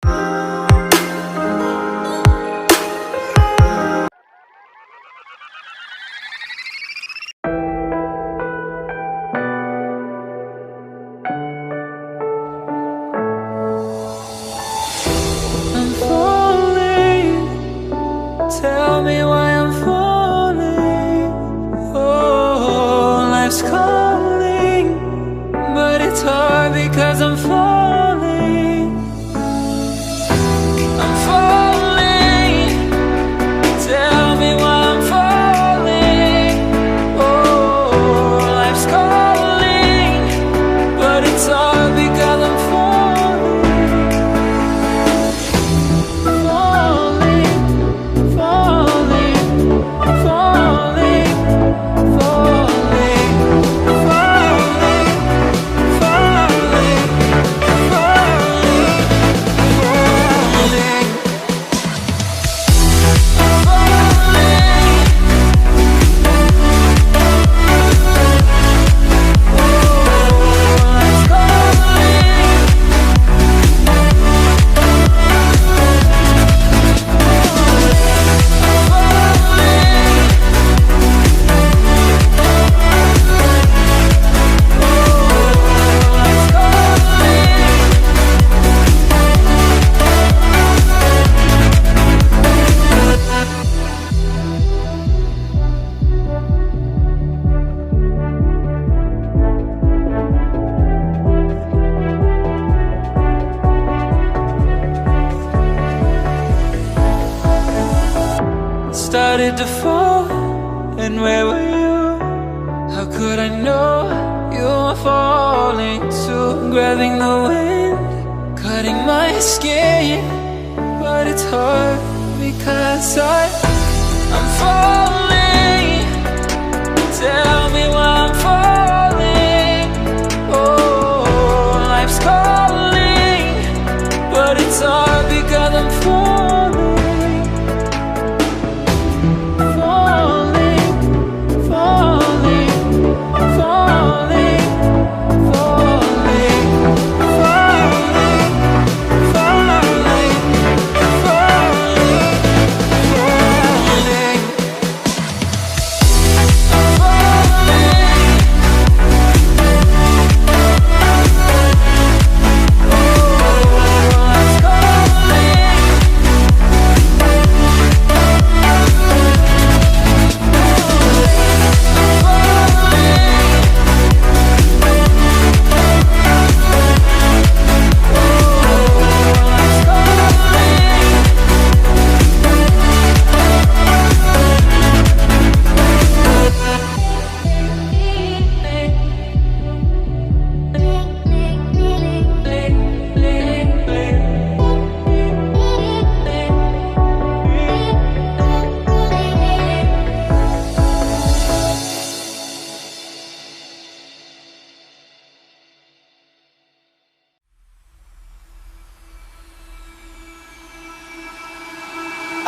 I'm falling. Tell me why I'm falling. Oh, life's calling, but it's hard because I'm falling. I'm falling. Tell me why I'm falling. Oh, life's calling, but it's hard because I'm falling. Falling, falling, falling, falling, falling, falling, started to fall, and where were you? How could I know you were falling too? Grabbing the wind, cutting my skin, but it's hard because I'm falling. Tell me why I'm falling. Oh, life's calling, but it's hard because I'm falling. Falling, falling, falling, falling, falling, falling,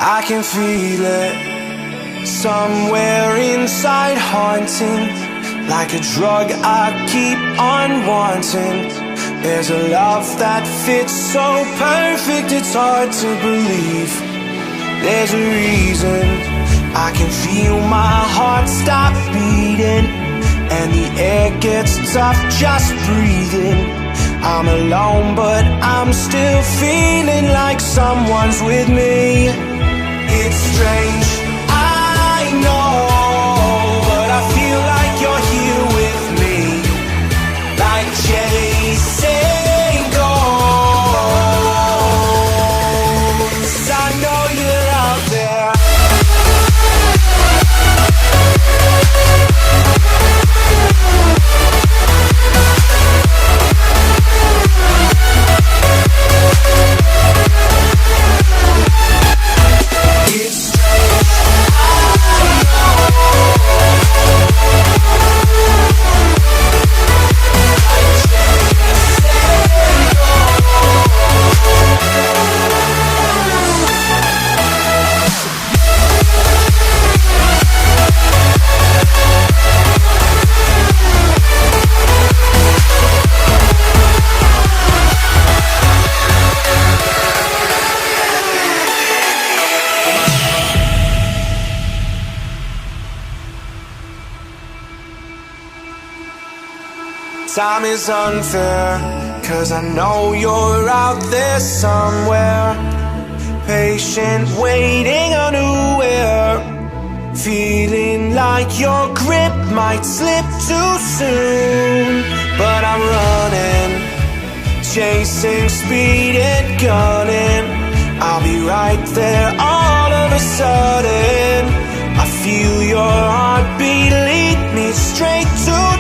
I can feel it somewhere inside, haunting like a drug I keep on wanting. There's a love that fits so perfect, it's hard to believe. There's a reason I can feel my heart stop beating, and the air gets tough just breathing. I'm alone, but I'm still feeling like someone's with me. It's strange, I know, but I feel like you're here with me, like chasing ghosts. I know you're out there. It's strange. Time is unfair, 'cause I know you're out there somewhere, patient, waiting unaware, feeling like your grip might slip too soon. But I'm running, chasing speed and gunning. I'll be right there all of a sudden. I feel your heartbeat lead me straight to